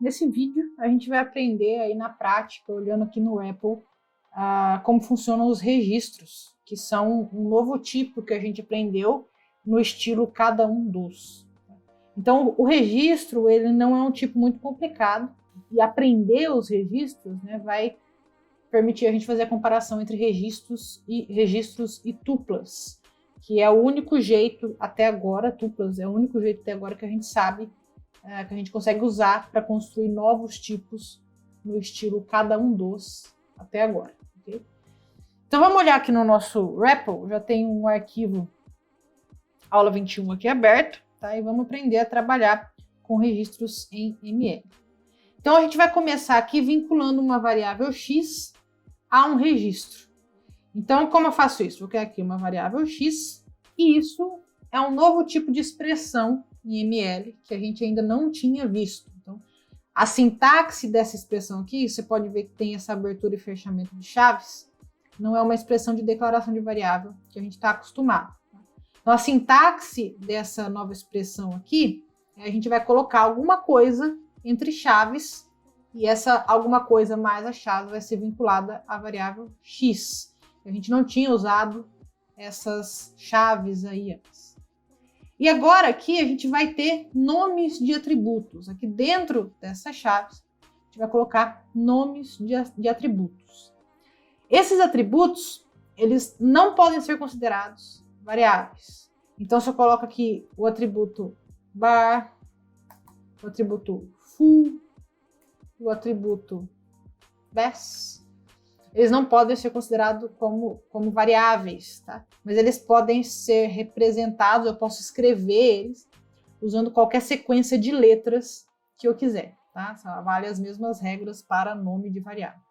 Nesse vídeo, a gente vai aprender aí na prática, olhando aqui no REPL, como funcionam os registros, que são um novo tipo que a gente aprendeu no estilo cada um dos. Então, o registro ele não é um tipo muito complicado, e aprender os registros, né, vai permitir a gente fazer a comparação entre registros e tuplas, que é o único jeito até agora, tuplas é o único jeito até agora que a gente sabe, que a gente consegue usar para construir novos tipos no estilo cada um dos até agora. Okay? Então vamos olhar aqui no nosso REPL, já tem um arquivo aula 21 aqui aberto, tá? E vamos aprender a trabalhar com registros em ML. Então a gente vai começar aqui vinculando uma variável x a um registro. Então como eu faço isso? Vou criar aqui uma variável x e isso é um novo tipo de expressão em ML que a gente ainda não tinha visto. Então, a sintaxe dessa expressão aqui, você pode ver que tem essa abertura e fechamento de chaves, não é uma expressão de declaração de variável que a gente está acostumado. Então, a sintaxe dessa nova expressão aqui, a gente vai colocar alguma coisa entre chaves e essa alguma coisa mais a chave vai ser vinculada à variável x. A gente não tinha usado essas chaves aí antes. E agora aqui a gente vai ter nomes de atributos. Aqui dentro dessas chaves, a gente vai colocar nomes de atributos. Esses atributos, eles não podem ser considerados variáveis. Então, se eu coloco aqui o atributo bar, o atributo full, o atributo best, eles não podem ser considerados como variáveis, tá? Mas eles podem ser representados, eu posso escrever eles usando qualquer sequência de letras que eu quiser, tá? Vale as mesmas regras para nome de variável.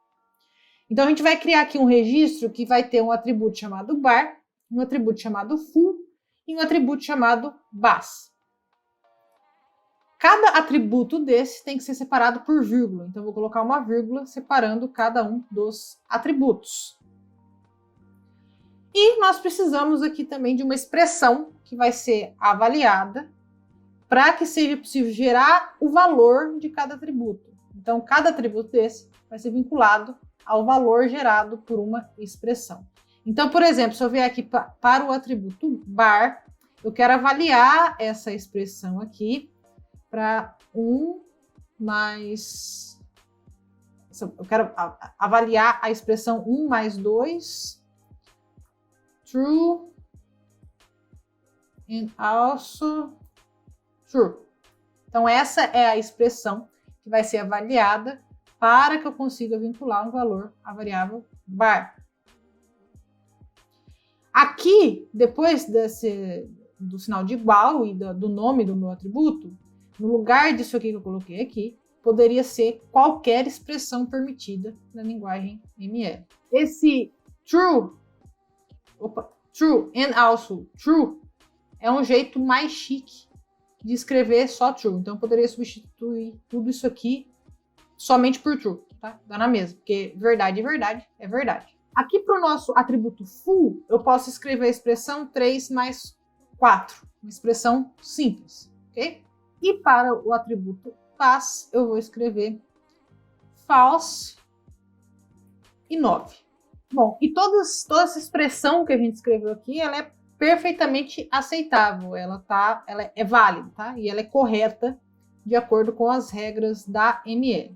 Então a gente vai criar aqui um registro que vai ter um atributo chamado bar, um atributo chamado full e um atributo chamado bas. Cada atributo desse tem que ser separado por vírgula. Então, eu vou colocar uma vírgula separando cada um dos atributos. E nós precisamos aqui também de uma expressão que vai ser avaliada para que seja possível gerar o valor de cada atributo. Então, cada atributo desse vai ser vinculado ao valor gerado por uma expressão. Então, por exemplo, se eu vier aqui para o atributo bar, eu quero avaliar essa expressão aqui para 1 mais... Eu quero avaliar a expressão 1 mais 2, true, and also true. Então, essa é a expressão que vai ser avaliada para que eu consiga vincular um valor à variável bar. Aqui, depois do sinal de igual e do nome do meu atributo, no lugar disso aqui que eu coloquei aqui, poderia ser qualquer expressão permitida na linguagem ML. Esse true and also true é um jeito mais chique de escrever só true. Então eu poderia substituir tudo isso aqui somente por true, tá? Dá na mesma, porque verdade é verdade. Aqui para o nosso atributo full, eu posso escrever a expressão 3 mais 4, uma expressão simples, ok? E para o atributo bas, eu vou escrever false e 9. Bom, e toda essa expressão que a gente escreveu aqui, ela é perfeitamente aceitável, ela é válida, tá? E ela é correta de acordo com as regras da ML.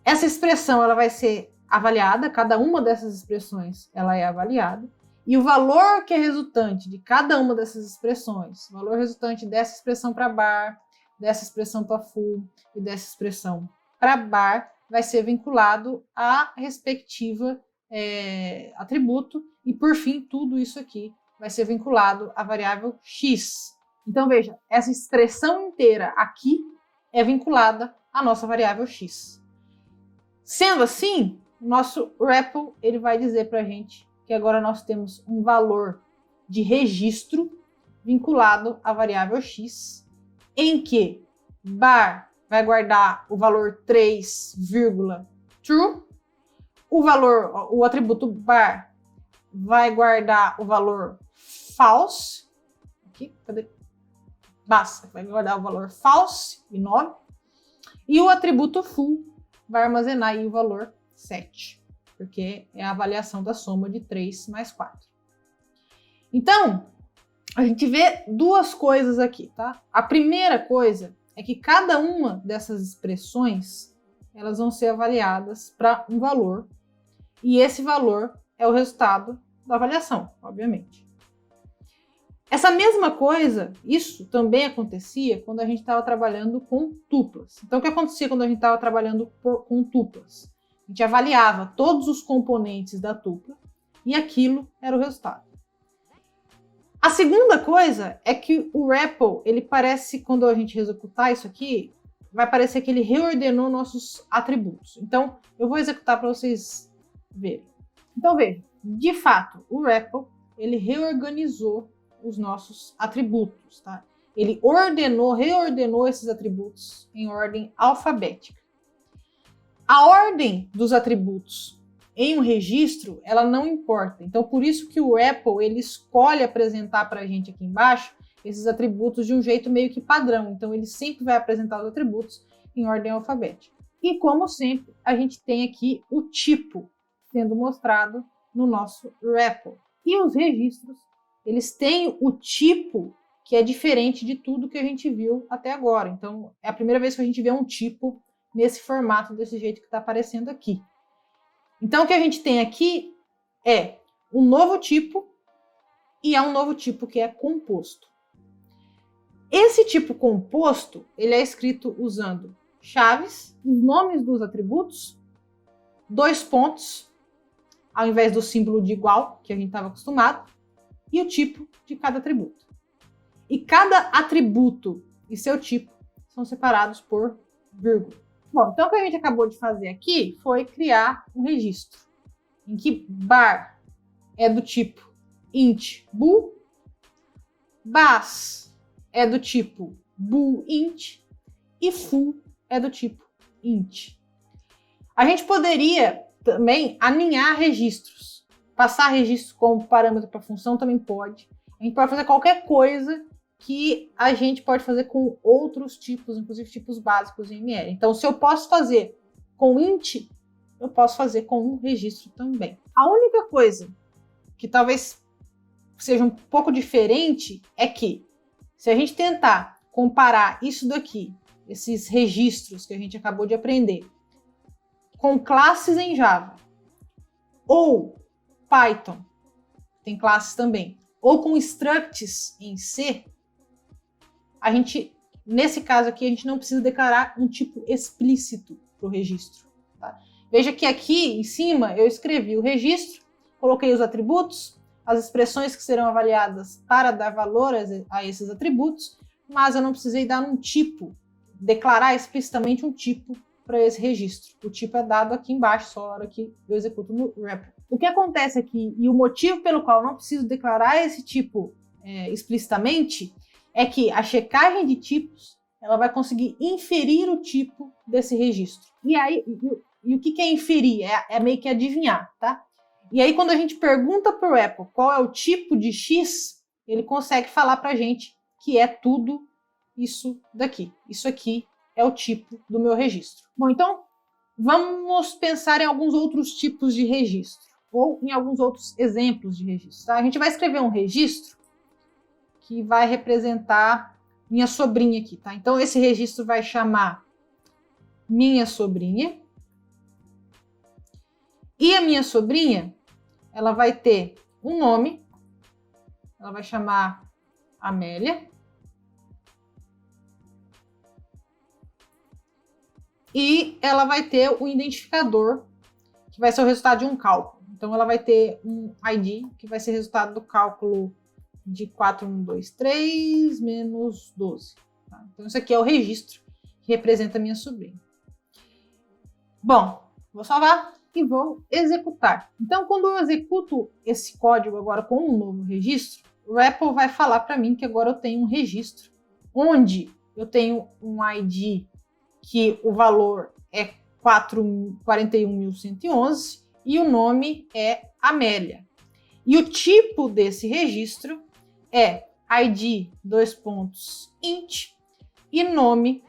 Essa expressão ela vai ser avaliada, cada uma dessas expressões ela é avaliada, e o valor que é resultante de cada uma dessas expressões, o valor resultante dessa expressão para bar, dessa expressão para full e dessa expressão para bar, vai ser vinculado à respectiva atributo, e por fim, tudo isso aqui vai ser vinculado à variável x. Então veja, essa expressão inteira aqui é vinculada à nossa variável x. Sendo assim, o nosso REPL ele vai dizer para a gente que agora nós temos um valor de registro vinculado à variável x, em que bar vai guardar o valor 3, true, o atributo bar vai guardar o valor false, aqui, cadê? Basta, vai guardar o valor false e 9, E o atributo full vai armazenar aí o valor 7, porque é a avaliação da soma de 3 mais 4. Então, a gente vê duas coisas aqui, tá? A primeira coisa é que cada uma dessas expressões, elas vão ser avaliadas para um valor, e esse valor é o resultado da avaliação, obviamente. Essa mesma coisa, isso também acontecia quando a gente estava trabalhando com tuplas. Então, o que acontecia quando a gente estava trabalhando com tuplas? A gente avaliava todos os componentes da tupla e aquilo era o resultado. A segunda coisa é que o REPL, ele parece, quando a gente executar isso aqui, vai parecer que ele reordenou nossos atributos. Então, eu vou executar para vocês verem. Então, veja, de fato, o REPL, ele reorganizou os nossos atributos, tá? Ele reordenou esses atributos em ordem alfabética. A ordem dos atributos em um registro, ela não importa. Então, por isso que o REPL, ele escolhe apresentar para a gente aqui embaixo esses atributos de um jeito meio que padrão. Então, ele sempre vai apresentar os atributos em ordem alfabética. E, como sempre, a gente tem aqui o tipo sendo mostrado no nosso REPL. E os registros, eles têm o tipo que é diferente de tudo que a gente viu até agora. Então, é a primeira vez que a gente vê um tipo nesse formato, desse jeito que está aparecendo aqui. Então, o que a gente tem aqui é um novo tipo e é um novo tipo que é composto. Esse tipo composto, ele é escrito usando chaves, os nomes dos atributos, 2 pontos, ao invés do símbolo de igual, que a gente estava acostumado, e o tipo de cada atributo. E cada atributo e seu tipo são separados por vírgula. Bom, então o que a gente acabou de fazer aqui foi criar um registro em que bar é do tipo int bool, bas é do tipo boolInt e full é do tipo int. A gente poderia também aninhar registros. Passar registro como parâmetro para função também pode. A gente pode fazer qualquer coisa que a gente pode fazer com outros tipos, inclusive tipos básicos em ML. Então, se eu posso fazer com int, eu posso fazer com um registro também. A única coisa que talvez seja um pouco diferente é que, se a gente tentar comparar isso daqui, esses registros que a gente acabou de aprender, com classes em Java, ou Python, tem classes também, ou com structs em C, a gente, nesse caso aqui, a gente não precisa declarar um tipo explícito para o registro. Tá? Veja que aqui em cima eu escrevi o registro, coloquei os atributos, as expressões que serão avaliadas para dar valor a esses atributos, mas eu não precisei dar um tipo, declarar explicitamente um tipo para esse registro. O tipo é dado aqui embaixo, só a hora que eu executo no REPL. O que acontece aqui, e o motivo pelo qual eu não preciso declarar esse tipo explicitamente, é que a checagem de tipos ela vai conseguir inferir o tipo desse registro. E aí, o que é inferir? É meio que adivinhar, tá? E aí, quando a gente pergunta para o REPL qual é o tipo de X, ele consegue falar para a gente que é tudo isso daqui. Isso aqui é o tipo do meu registro. Bom, então, vamos pensar em alguns outros tipos de registro, ou em alguns outros exemplos de registro. Tá? A gente vai escrever um registro que vai representar minha sobrinha aqui, tá? Então, esse registro vai chamar minha sobrinha. E a minha sobrinha, ela vai ter um nome, ela vai chamar Amélia. E ela vai ter o identificador, que vai ser o resultado de um cálculo. Então, ela vai ter um ID, que vai ser resultado do cálculo de 4123 menos 12. Tá? Então, isso aqui é o registro que representa a minha sobrinha. Bom, vou salvar e vou executar. Então, quando eu executo esse código agora com um novo registro, o REPL vai falar para mim que agora eu tenho um registro onde eu tenho um ID que o valor é 41.111 e o nome é Amélia. E o tipo desse registro é ID int e nome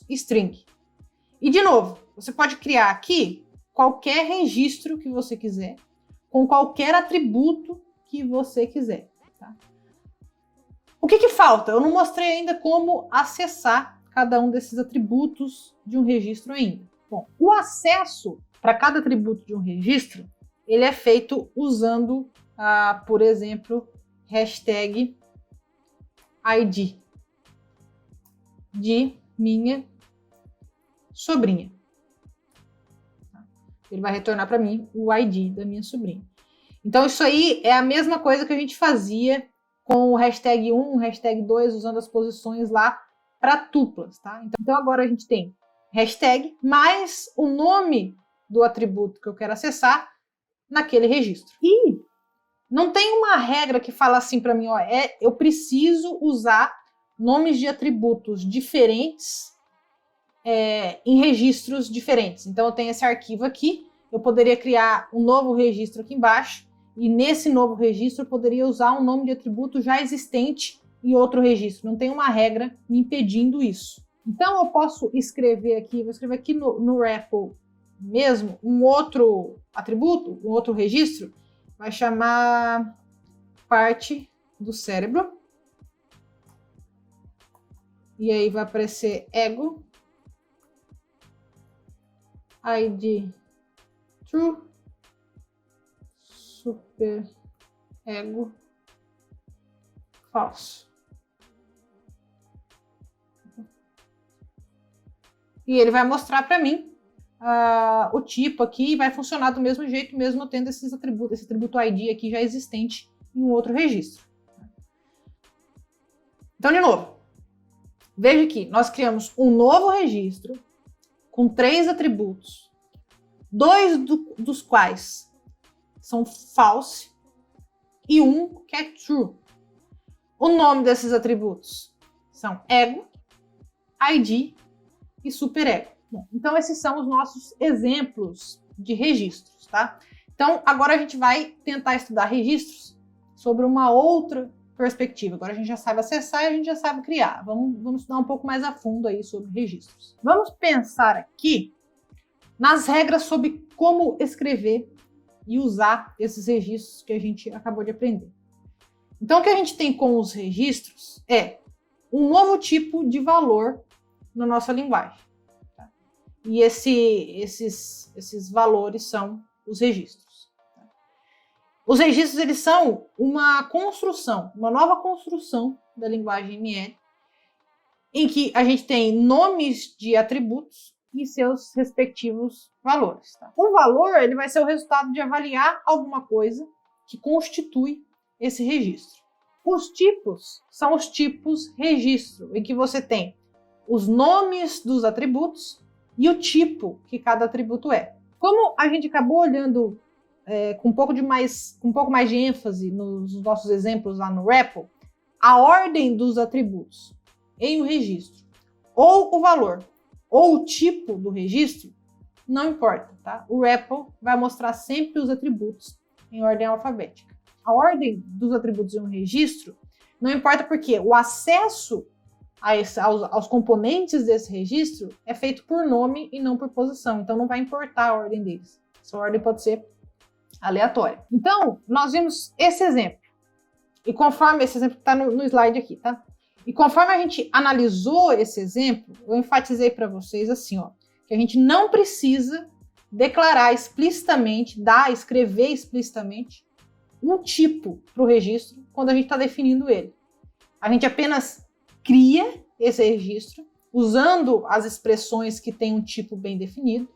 string. E, de novo, você pode criar aqui qualquer registro que você quiser, com qualquer atributo que você quiser. Tá? O que falta? Eu não mostrei ainda como acessar cada um desses atributos de um registro ainda. Bom, o acesso para cada atributo de um registro, ele é feito usando, por exemplo, hashtag ID de minha sobrinha. Ele vai retornar para mim o ID da minha sobrinha. Então, isso aí é a mesma coisa que a gente fazia com o hashtag 1, hashtag 2, usando as posições lá para tuplas, tá? Então, agora a gente tem hashtag mais o nome do atributo que eu quero acessar naquele registro. E não tem uma regra que fala assim para mim, ó, eu preciso usar nomes de atributos diferentes em registros diferentes. Então, eu tenho esse arquivo aqui, eu poderia criar um novo registro aqui embaixo, e nesse novo registro eu poderia usar um nome de atributo já existente em outro registro. Não tem uma regra me impedindo isso. Então, eu posso escrever aqui, vou escrever aqui no REPL mesmo, um outro atributo, um outro registro, vai chamar parte do cérebro. E aí vai aparecer ego, ID true, super ego falso. E ele vai mostrar para mim o tipo aqui, e vai funcionar do mesmo jeito, mesmo tendo esses atributos, esse atributo ID aqui já existente em um outro registro. Então, de novo, veja que nós criamos um novo registro com 3 atributos, 2 dos quais são false e um que é true. O nome desses atributos são ego, ID e superego. Bom, então esses são os nossos exemplos de registros, tá? Então agora a gente vai tentar estudar registros sobre uma outra perspectiva. Agora a gente já sabe acessar e a gente já sabe criar. Vamos estudar um pouco mais a fundo aí sobre registros. Vamos pensar aqui nas regras sobre como escrever e usar esses registros que a gente acabou de aprender. Então, o que a gente tem com os registros é um novo tipo de valor na nossa linguagem. Tá? E esses valores são os registros. Tá? Os registros, eles são uma construção, uma nova construção da linguagem ML, em que a gente tem nomes de atributos e seus respectivos valores. Tá? O valor, ele vai ser o resultado de avaliar alguma coisa que constitui esse registro. Os tipos são os tipos registro, em que você tem os nomes dos atributos e o tipo que cada atributo é. Como a gente acabou olhando com um pouco mais de ênfase nos nossos exemplos lá no REPL, a ordem dos atributos em um registro, ou o valor, ou o tipo do registro, não importa, tá? O REPL vai mostrar sempre os atributos em ordem alfabética. A ordem dos atributos em um registro não importa porque o acesso aos componentes desse registro é feito por nome e não por posição, então não vai importar a ordem deles. Essa ordem pode ser aleatória. Então, nós vimos esse exemplo. E conforme esse exemplo está no slide aqui, tá? E conforme a gente analisou esse exemplo, eu enfatizei para vocês assim, ó, que a gente não precisa declarar explicitamente, escrever explicitamente um tipo para o registro quando a gente está definindo ele. A gente apenas cria esse registro usando as expressões que têm um tipo bem definido,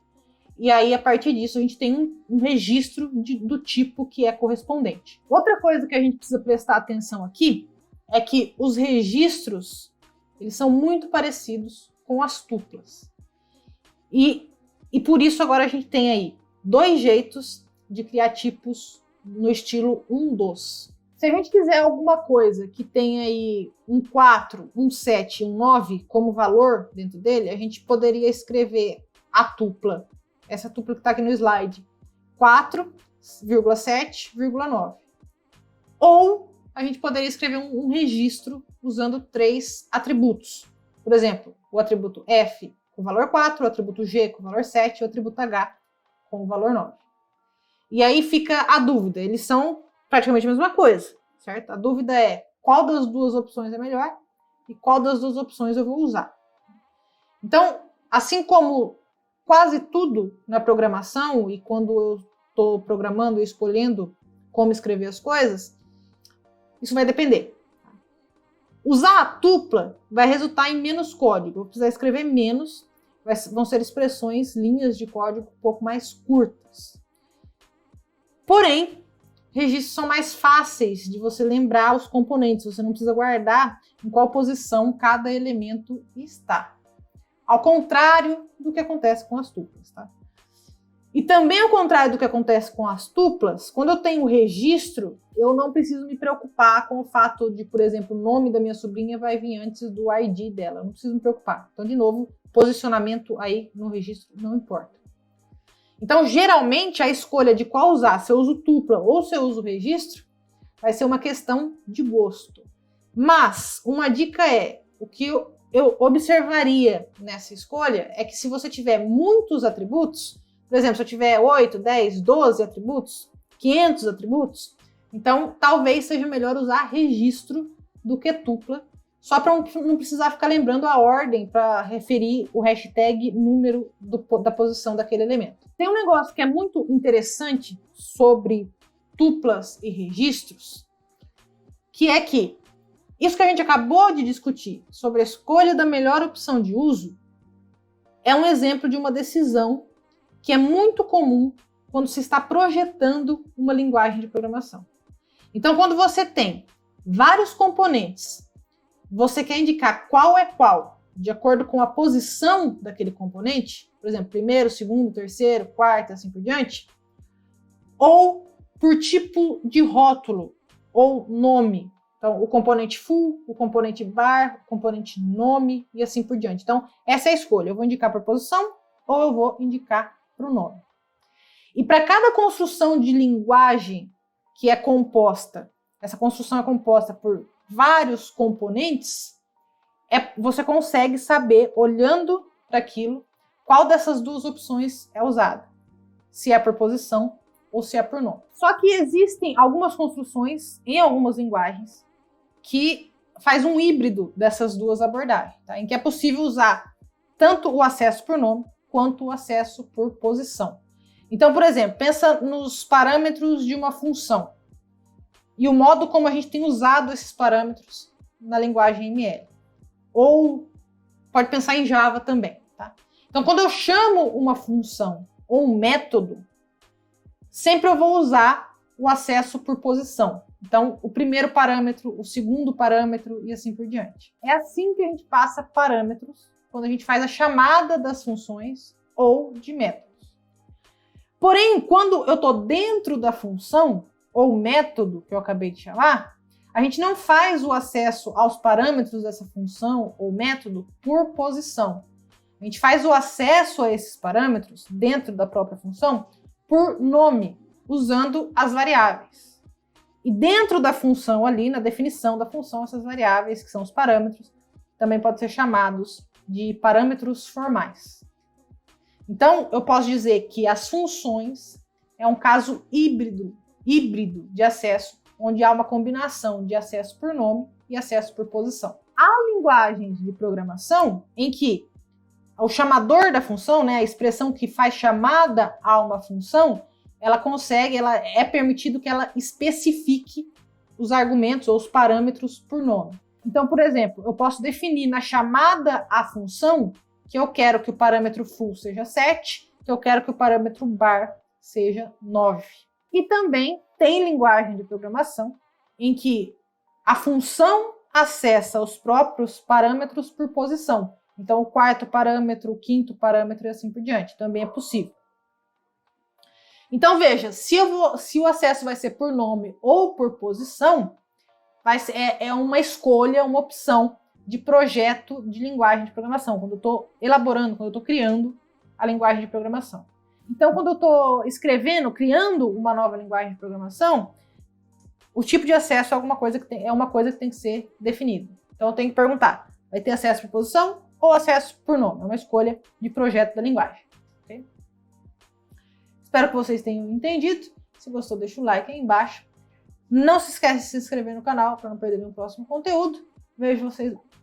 e aí a partir disso a gente tem um registro do tipo que é correspondente. Outra coisa que a gente precisa prestar atenção aqui é que os registros, eles são muito parecidos com as tuplas. E por isso agora a gente tem aí 2 jeitos de criar tipos no estilo 1 dos. Se a gente quiser alguma coisa que tenha aí um 4, um 7 e um 9 como valor dentro dele, a gente poderia escrever a tupla, essa tupla que está aqui no slide, 4,7,9. Ou a gente poderia escrever um registro usando 3 atributos. Por exemplo, o atributo F com o valor 4, o atributo G com o valor 7 e o atributo H com o valor 9. E aí fica a dúvida, eles são praticamente a mesma coisa, certo? A dúvida é qual das duas opções é melhor e qual das duas opções eu vou usar. Então, assim como quase tudo na programação e quando eu estou programando e escolhendo como escrever as coisas, isso vai depender. Usar a tupla vai resultar em menos código. Eu vou precisar escrever menos, vão ser expressões, linhas de código um pouco mais curtas. Porém, registros são mais fáceis de você lembrar os componentes. Você não precisa guardar em qual posição cada elemento está. Ao contrário do que acontece com as tuplas, tá? E também ao contrário do que acontece com as tuplas, quando eu tenho registro, eu não preciso me preocupar com o fato de, por exemplo, o nome da minha sobrinha vai vir antes do ID dela. Eu não preciso me preocupar. Então, de novo, posicionamento aí no registro não importa. Então, geralmente, a escolha de qual usar, se eu uso tupla ou se eu uso registro, vai ser uma questão de gosto. Mas, uma dica é, o que eu observaria nessa escolha é que se você tiver muitos atributos, por exemplo, se eu tiver 8, 10, 12 atributos, 500 atributos, então talvez seja melhor usar registro do que tupla, só para não precisar ficar lembrando a ordem para referir o hashtag número da posição daquele elemento. Tem um negócio que é muito interessante sobre tuplas e registros, que é que isso que a gente acabou de discutir sobre a escolha da melhor opção de uso é um exemplo de uma decisão que é muito comum quando se está projetando uma linguagem de programação. Então, quando você tem vários componentes, você quer indicar qual é qual, de acordo com a posição daquele componente, por exemplo, primeiro, segundo, terceiro, quarto, assim por diante, ou por tipo de rótulo ou nome. Então, o componente full, o componente bar, o componente nome e assim por diante. Então, essa é a escolha. Eu vou indicar por posição ou eu vou indicar para o nome. E para cada construção de linguagem que é composta, essa construção é composta por vários componentes, você consegue saber, olhando para aquilo, qual dessas duas opções é usada. Se é por posição ou se é por nome. Só que existem algumas construções em algumas linguagens que faz um híbrido dessas duas abordagens, tá? Em que é possível usar tanto o acesso por nome quanto o acesso por posição. Então, por exemplo, pensa nos parâmetros de uma função e o modo como a gente tem usado esses parâmetros na linguagem ML. Ou pode pensar em Java também, tá? Então, quando eu chamo uma função ou um método, sempre eu vou usar o acesso por posição. Então, o primeiro parâmetro, o segundo parâmetro e assim por diante. É assim que a gente passa parâmetros quando a gente faz a chamada das funções ou de métodos. Porém, quando eu estou dentro da função ou método que eu acabei de chamar, a gente não faz o acesso aos parâmetros dessa função ou método por posição. A gente faz o acesso a esses parâmetros dentro da própria função por nome, usando as variáveis. E dentro da função ali, na definição da função, essas variáveis, que são os parâmetros, também podem ser chamados de parâmetros formais. Então, eu posso dizer que as funções é um caso híbrido de acesso, onde há uma combinação de acesso por nome e acesso por posição. Há linguagens de programação em que o chamador da função, né, a expressão que faz chamada a uma função, ela é permitido que ela especifique os argumentos ou os parâmetros por nome. Então, por exemplo, eu posso definir na chamada à função que eu quero que o parâmetro full seja 7, que eu quero que o parâmetro bar seja 9. E também tem linguagem de programação em que a função acessa os próprios parâmetros por posição. Então, o quarto parâmetro, o quinto parâmetro e assim por diante. Também é possível. Então, veja, se o acesso vai ser por nome ou por posição, é uma escolha, uma opção de projeto de linguagem de programação, quando eu estou elaborando, quando eu estou criando a linguagem de programação. Então, quando eu estou escrevendo, criando uma nova linguagem de programação, o tipo de acesso é uma coisa que tem que ser definido. Então, eu tenho que perguntar, vai ter acesso por posição ou acesso por nome, é uma escolha de projeto da linguagem. Okay? Espero que vocês tenham entendido. Se gostou, deixa o like aí embaixo. Não se esquece de se inscrever no canal para não perder nenhum próximo conteúdo. Vejo vocês